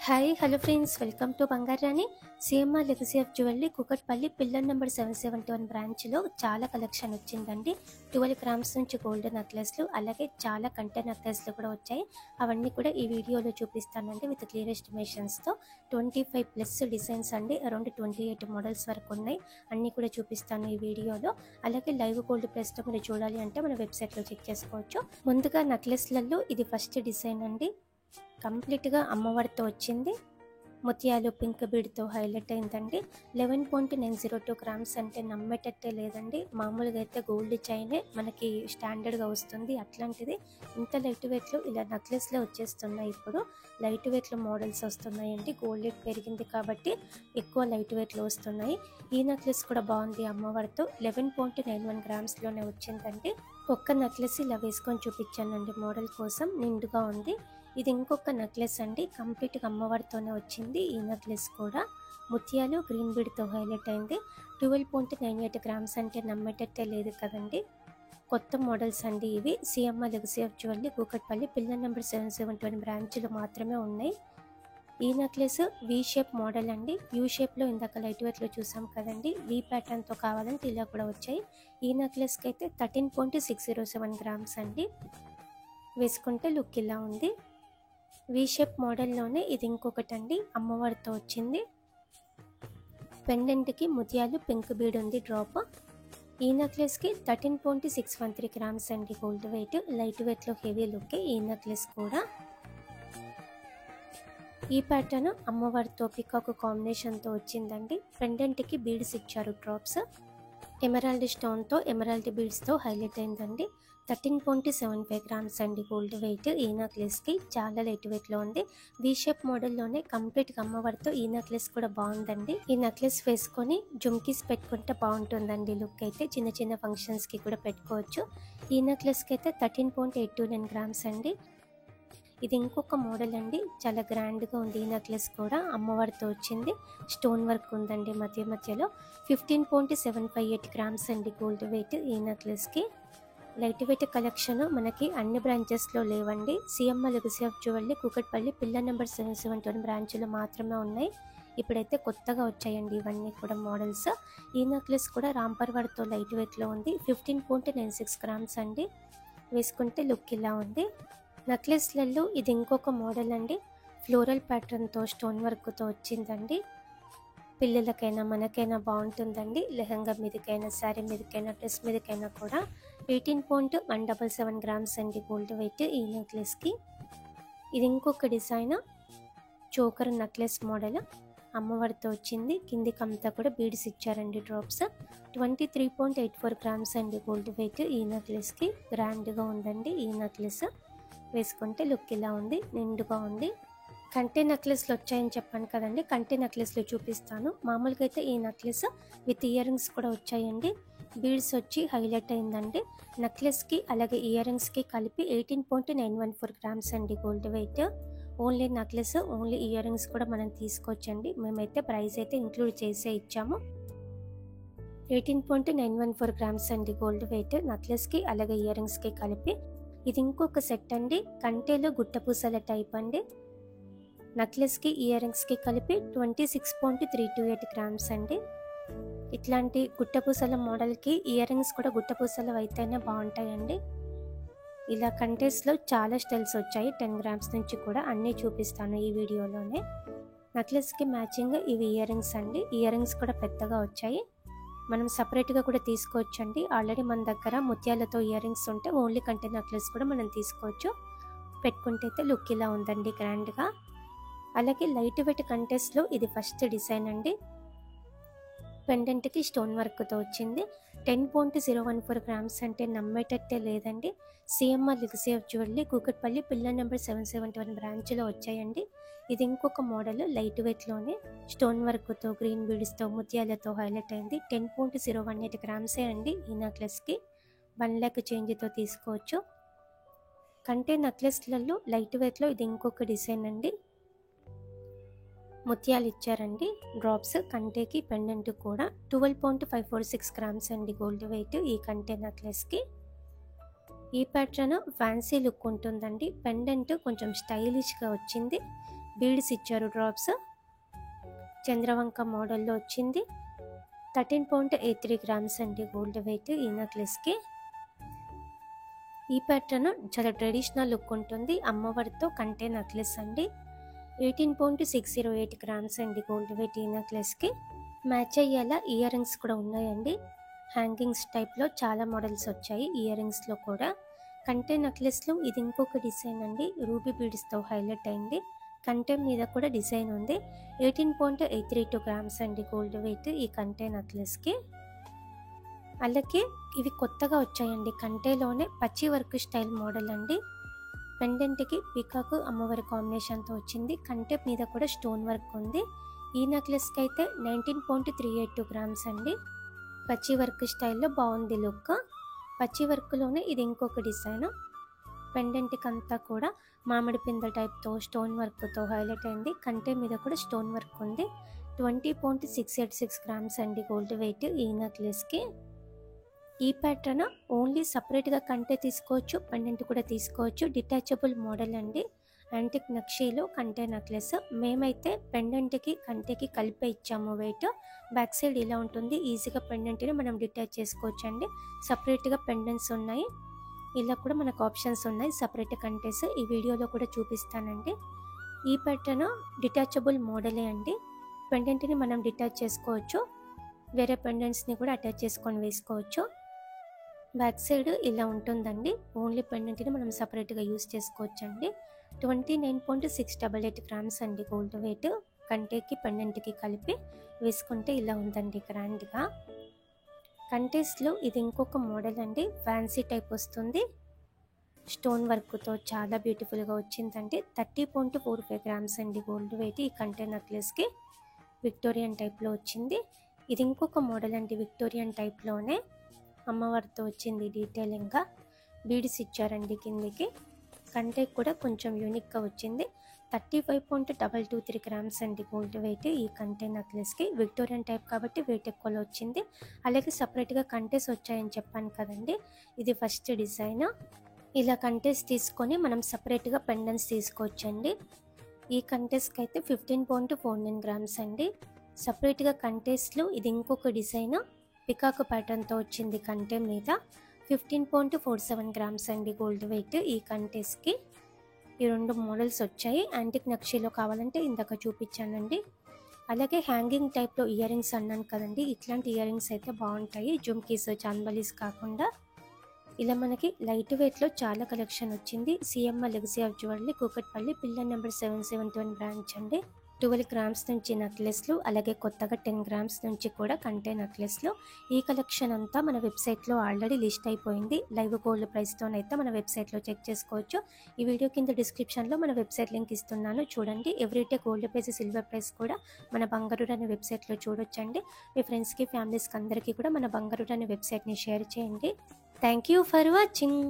Hi hello friends, welcome to Bangarani. CMR legacy of jewellery Kukatpally pillar number 771 బ్రాంచ్లో చాలా collection వచ్చిందండి. 12 grams నుంచి gold నెక్లెస్లు, అలాగే చాలా కంటే నెక్లెస్లు కూడా వచ్చాయి. అవన్నీ కూడా ఈ వీడియోలో చూపిస్తానండి విత్ క్లియర్ ఎస్టిమేషన్స్తో. 25+ డిజైన్స్ అండి, అరౌండ్ 28 మోడల్స్ వరకు ఉన్నాయి. అన్నీ కూడా చూపిస్తాను ఈ వీడియోలో. అలాగే లైవ్ గోల్డ్ ప్రైస్తో మీరు చూడాలి అంటే మన వెబ్సైట్లో చెక్ చేసుకోవచ్చు. ముందుగా నెక్లెస్లలో ఇది ఫస్ట్ డిజైన్ అండి. కంప్లీట్గా అమ్మవారితో వచ్చింది. ముత్యాలు పింక్ బీడ్తో హైలైట్ అయిందండి. 11.902 గ్రామ్స్ అంటే నమ్మేటట్టే లేదండి. మామూలుగా అయితే గోల్డ్ చైనే మనకి స్టాండర్డ్గా వస్తుంది, అట్లాంటిది ఇంత లైట్ వెయిట్లో ఇలా నెక్లెస్లే వచ్చేస్తున్నాయి. ఇప్పుడు లైట్ వెయిట్లో మోడల్స్ వస్తున్నాయండి. గోల్డ్ రేట్ పెరిగింది కాబట్టి ఎక్కువ లైట్ వెయిట్లో వస్తున్నాయి. ఈ నెక్లెస్ కూడా బాగుంది, అమ్మవారితో 11.91 గ్రామ్స్లోనే వచ్చిందండి. ఒక్క నెక్లెస్ ఇలా వేసుకొని చూపించానండి మోడల్ కోసం, నిండుగా ఉంది. ఇది ఇంకొక నెక్లెస్ అండి, కంప్లీట్గా అమ్మవారితోనే వచ్చింది. ఈ నెక్లెస్ కూడా ముత్యాలు గ్రీన్ బీడ్తో హైలైట్ అయింది. 12.98 గ్రామ్స్ అంటే నమ్మేటట్టే లేదు కదండి. కొత్త మోడల్స్ అండి ఇవి. CMR legacy of jewellery Kukatpally pillar number 771 బ్రాంచ్లో మాత్రమే ఉన్నాయి. ఈ నెక్లెస్ వి షేప్ మోడల్ అండి. యూ షేప్లో ఇందాక లైట్ వెయిట్లో చూసాం కదండి, వి ప్యాటర్న్తో కావాలంటే ఇలా కూడా వచ్చాయి. ఈ నెక్లెస్కి అయితే 13.607 గ్రామ్స్ అండి. వేసుకుంటే లుక్ ఇలా ఉంది. వి షేప్ మోడల్లోనే ఇది ఇంకొకటి అండి, అమ్మవారితో వచ్చింది. పెండెంట్కి ముత్యాలు పింక్ బీడ్ ఉంది డ్రాప్. ఈ నెక్లెస్కి 13.613 గ్రామ్స్ అండి గోల్డ్ వెయిట్. లైట్ వెయిట్లో హెవీ లుక్ ఈ నెక్లెస్ కూడా. ఈ ప్యాటర్న్ అమ్మవారితో పికాక్ కాంబినేషన్తో వచ్చిందండి. పెండెంట్కి బీడ్స్ ఇచ్చారు డ్రాప్స్. ఎమరాల్డ్ స్టోన్తో ఎమరాల్డ్ బీడ్స్తో హైలైట్ అయిందండి. 13.75 గ్రామ్స్ అండి గోల్డ్ వెయిట్. ఈ నెక్లెస్కి చాలా లైట్ వెయిట్లో ఉంది. వి షేప్ మోడల్లోనే కంప్లీట్గా అమ్మవారితో ఈ నెక్లెస్ కూడా బాగుందండి. ఈ నెక్లెస్ వేసుకొని జుమ్కీస్ పెట్టుకుంటే బాగుంటుందండి లుక్ అయితే. చిన్న చిన్న ఫంక్షన్స్కి కూడా పెట్టుకోవచ్చు. ఈ నెక్లెస్కి అయితే 13.829 గ్రామ్స్ అండి. ఇది ఇంకొక మోడల్ అండి, చాలా గ్రాండ్గా ఉంది. ఈ నెక్లెస్ కూడా అమ్మవారితో వచ్చింది. స్టోన్ వర్క్ ఉందండి మధ్య మధ్యలో. 15.758 గ్రామ్స్ అండి గోల్డ్ వెయిట్. ఈ నెక్లెస్కి లైట్ వెయిట్ కలెక్షన్ మనకి అన్ని బ్రాంచెస్లో లేవండి. CMR legacy of jewellery Kukatpally pillar number 771 బ్రాంచ్లో మాత్రమే ఉన్నాయి. ఇప్పుడైతే కొత్తగా వచ్చాయండి ఇవన్నీ కూడా మోడల్స్. ఈ నెక్లెస్ కూడా రాంపర్వాడ్తో లైట్ వెయిట్లో ఉంది. 15.96 గ్రామ్స్ అండి. వేసుకుంటే లుక్ ఇలా ఉంది. నెక్లెస్లలో ఇది ఇంకొక మోడల్ అండి, ఫ్లోరల్ ప్యాటర్న్తో స్టోన్ వర్క్తో వచ్చిందండి. పిల్లలకైనా మనకైనా బాగుంటుందండి. లెహంగా మీదకైనా, శారీ మీదకైనా, డ్రెస్ మీదకైనా కూడా. 18.177 గ్రామ్స్ అండి గోల్డ్ వెయిట్ ఈ నెక్లెస్కి. ఇది ఇంకొక డిజైన్, చోకర్ నెక్లెస్ మోడల్, అమ్మవారితో వచ్చింది. కిందికంతా కూడా బీడ్స్ ఇచ్చారండి డ్రాప్స్. 23.84 గ్రామ్స్ అండి గోల్డ్ వెయిట్ ఈ నెక్లెస్కి. గ్రాండ్గా ఉందండి ఈ నెక్లెస్. వేసుకుంటే లుక్ ఇలా ఉంది, నిండుగా ఉంది. కంటే నెక్లెస్లు వచ్చాయని చెప్పాను కదండి, కంటే నెక్లెస్లు చూపిస్తాను. మామూలుగా అయితే ఈ నెక్లెస్ విత్ ఇయర్ రింగ్స్ కూడా వచ్చాయండి. బీడ్స్ వచ్చి హైలైట్ అయిందండి. నెక్లెస్కి అలాగే ఇయర్ రింగ్స్కి కలిపి 18.914 గ్రామ్స్ అండి gold weight. Only necklace, only ear rings కూడా మనం తీసుకోవచ్చండి. మేమైతే ప్రైస్ అయితే ఇంక్లూడ్ చేసే ఇచ్చాము. 18.914 గ్రామ్స్ అండి గోల్డ్ వెయిట్ నెక్లెస్కి అలాగే ఇయర్ రింగ్స్కి కలిపి. ఇది ఇంకొక సెట్ అండి, కంటేలో గుట్టపూసల టైప్ అండి. నెక్లెస్కి ఇయర్ రింగ్స్కి కలిపి 26.328 గ్రామ్స్ అండి. ఇట్లాంటి గుట్టపూసల మోడల్కి ఇయర్ రింగ్స్ కూడా గుట్టపూసలు అయితేనే బాగుంటాయండి. ఇలా కంటేస్లో చాలా స్టైల్స్ వచ్చాయి, 10 గ్రామ్స్ నుంచి కూడా. అన్నీ చూపిస్తాను ఈ వీడియోలోనే. నెక్లెస్కి మ్యాచింగ్ ఇవి ఇయర్ రింగ్స్ అండి. ఇయర్ రింగ్స్ కూడా పెద్దగా వచ్చాయి. మనం సపరేట్గా కూడా తీసుకోవచ్చండి. ఆల్రెడీ మన దగ్గర ముత్యాలతో ఇయర్ రింగ్స్ ఉంటే ఓన్లీ కంటే నెక్లెస్ కూడా మనం తీసుకోవచ్చు. పెట్టుకుంటే అయితే లుక్ ఇలా ఉందండి గ్రాండ్గా. అలాగే లైట్ వెయిట్ కంటెస్ట్లో ఇది ఫస్ట్ డిజైన్ అండి. పెండెంట్కి స్టోన్ వర్క్తో వచ్చింది. 10.014 గ్రామ్స్ అంటే నమ్మేటట్టే లేదండి. CMR legacy of jewellery Kukatpally pillar number 771 బ్రాంచ్లో వచ్చాయండి. ఇది ఇంకొక మోడల్, లైట్ వెయిట్లోనే స్టోన్ వర్క్తో గ్రీన్ బీడ్స్తో ముత్యాలతో హైలైట్ అయింది. 10.018 గ్రామ్సే అండి ఈ నెక్లెస్కి. 1 lakh చేంజ్తో తీసుకోవచ్చు. కంటే నెక్లెస్లలో లైట్ వెయిట్లో ఇది ఇంకొక డిజైన్ అండి. ముత్యాలు ఇచ్చారండి డ్రాప్స్, కంటేకి పెండెంట్ కూడా. 12.546 గ్రామ్స్ అండి గోల్డ్ వెయిట్ ఈ కంటే నెక్లెస్కి. ఈ ప్యాటర్న్ ఫ్యాన్సీ లుక్ ఉంటుందండి. పెండెంట్ కొంచెం స్టైలిష్గా వచ్చింది. బీడ్స్ ఇచ్చారు డ్రాప్స్. చంద్రవంక మోడల్లో వచ్చింది. 13.83 గ్రామ్స్ అండి గోల్డ్ వెయిట్ ఈ నెక్లెస్కి. ఈ ప్యాటర్న్ చాలా ట్రెడిషనల్ లుక్ ఉంటుంది. అమ్మవారితో కంటే నెక్లెస్ అండి. 18.608 గ్రామ్స్ అండి గోల్డ్ వెయిట్ ఈ నెక్లెస్కి. మ్యాచ్ అయ్యేలా ఇయర్ రింగ్స్ కూడా ఉన్నాయండి. హ్యాంగింగ్స్ టైప్లో చాలా మోడల్స్ వచ్చాయి ఇయర్ రింగ్స్లో కూడా. కంటే నెక్లెస్లో ఇది ఇంకొక డిజైన్ అండి. రూబీ బీడ్స్తో హైలైట్ అయింది. కంటే మీద కూడా డిజైన్ ఉంది. 18.832 గ్రామ్స్ అండి గోల్డ్ వెయిట్ ఈ కంటే నెక్లెస్కి. అలాగే ఇవి కొత్తగా వచ్చాయండి. కంటేలోనే పచ్చి వర్క్ స్టైల్ మోడల్ అండి. పెండెంట్కి పీకాకు అమ్మవారి కాంబినేషన్తో వచ్చింది. కంటే మీద కూడా స్టోన్ వర్క్ ఉంది. ఈ నెక్లెస్కి అయితే 19.382 గ్రామ్స్ అండి. పచ్చి వర్క్ స్టైల్లో బాగుంది లుక్. పచ్చి వర్క్లోనే ఇది ఇంకొక డిజైన్. పెండెంట్కి అంతా కూడా మామిడి పిందె టైప్తో స్టోన్ వర్క్తో హైలైట్ అయింది. కంటే మీద కూడా స్టోన్ వర్క్ ఉంది. 20.686 గ్రామ్స్ అండి గోల్డ్ వెయిట్ ఈ నెక్లెస్కి. ఈ ప్యాటర్న్ ఓన్లీ సపరేట్గా కంటే తీసుకోవచ్చు, పెండెంట్ కూడా తీసుకోవచ్చు. డిటాచబుల్ మోడల్ అండి. యాంటిక్ నక్షీలో కంటే నెక్లెస్. మేమైతే పెండెంట్కి కంటేకి కలిపే ఇచ్చాము వెయిట్. బ్యాక్ సైడ్ ఇలా ఉంటుంది. ఈజీగా పెండెంట్ని మనం డిటాచ్ చేసుకోవచ్చు అండి. సపరేట్గా పెండెంట్స్ ఉన్నాయి. ఇలా కూడా మనకు ఆప్షన్స్ ఉన్నాయి సపరేట్ కంటేస్. ఈ వీడియోలో కూడా చూపిస్తానండి. ఈ ప్యాటర్న్ డిటాచబుల్ మోడలే అండి. పెండెంట్ని మనం డిటాచ్ చేసుకోవచ్చు. వేరే పెండెంట్స్ని కూడా అటాచ్ చేసుకొని వేసుకోవచ్చు. బ్యాక్ సైడ్ ఇలా ఉంటుందండి. ఓన్లీ పెండెంట్ని మనం సపరేట్గా యూస్ చేసుకోవచ్చు అండి. 29.688 గ్రామ్స్ అండి గోల్డ్ వెయిట్. కంటేకి పెండెంట్కి కలిపి వేసుకుంటే ఇలా ఉందండి గ్రాండ్గా. కంటేస్లో ఇది ఇంకొక మోడల్ అండి. ఫ్యాన్సీ టైప్ వస్తుంది. స్టోన్ వర్క్తో చాలా బ్యూటిఫుల్గా వచ్చిందండి. 30.45 గ్రామ్స్ అండి గోల్డ్ వెయిట్ ఈ కంటే నెక్లెస్కి. విక్టోరియన్ టైప్లో వచ్చింది. ఇది ఇంకొక మోడల్ అండి. విక్టోరియన్ టైప్లోనే అమ్మవారితో వచ్చింది. డీటెయిలింగ్గా బీడ్స్ ఇచ్చారండి కిందికి. కంటే కూడా కొంచెం యూనిక్గా వచ్చింది. 35.223 గ్రామ్స్ అండి గోల్డ్ వెయిట్ ఈ కంటే నెక్లెస్కి. విక్టోరియన్ టైప్ కాబట్టి వెయిట్ ఎక్కువలో వచ్చింది. అలాగే సపరేట్గా కంటేస్ వచ్చాయని చెప్పాను కదండి. ఇది ఫస్ట్ డిజైన్. ఇలా కంటేస్ తీసుకొని మనం సపరేట్గా పెండెంట్స్ తీసుకోవచ్చండి. ఈ కంటేస్కి అయితే 15.49 గ్రామ్స్ అండి. సపరేట్గా కంటేస్లో ఇది ఇంకొక డిజైన్. పికాకు ప్యాటర్న్తో వచ్చింది కంటే మీద. 15.47 గ్రామ్స్ అండి గోల్డ్ వెయిట్ ఈ కంటేస్కి. ఈ రెండు మోడల్స్ వచ్చాయి. యాంటిక్ నక్షీలో కావాలంటే ఇందాక చూపించానండి. అలాగే హ్యాంగింగ్ టైప్లో ఇయర్ రింగ్స్ అన్నాను కదండి. ఇట్లాంటి ఇయర్ రింగ్స్ అయితే బాగుంటాయి. జుమ్కీస్, చాన్బలీస్ కాకుండా ఇలా మనకి లైట్ వెయిట్లో చాలా కలెక్షన్ వచ్చింది. CMR legacy of jewellery, Kukatpally, pillar number 771 branch అండి. 12 గ్రామ్స్ నుంచి నెక్లెస్లు, అలాగే కొత్తగా 10 గ్రామ్స్ నుంచి కూడా కంటే నెక్లెస్లు. ఈ కలెక్షన్ అంతా మన వెబ్సైట్లో ఆల్రెడీ లిస్ట్ అయిపోయింది. లైవ్ గోల్డ్ ప్రైస్తోనైతే మన వెబ్సైట్లో చెక్ చేసుకోవచ్చు. ఈ వీడియో కింద డిస్క్రిప్షన్లో మన వెబ్సైట్ లింక్ ఇస్తున్నాను, చూడండి. Everyday gold price, silver price కూడా మన బంగారు అనే వెబ్సైట్లో చూడొచ్చండి. మీ ఫ్రెండ్స్కి, ఫ్యామిలీస్కి అందరికీ కూడా మన బంగారు అనే వెబ్సైట్ని షేర్ చేయండి. Thank you for watching.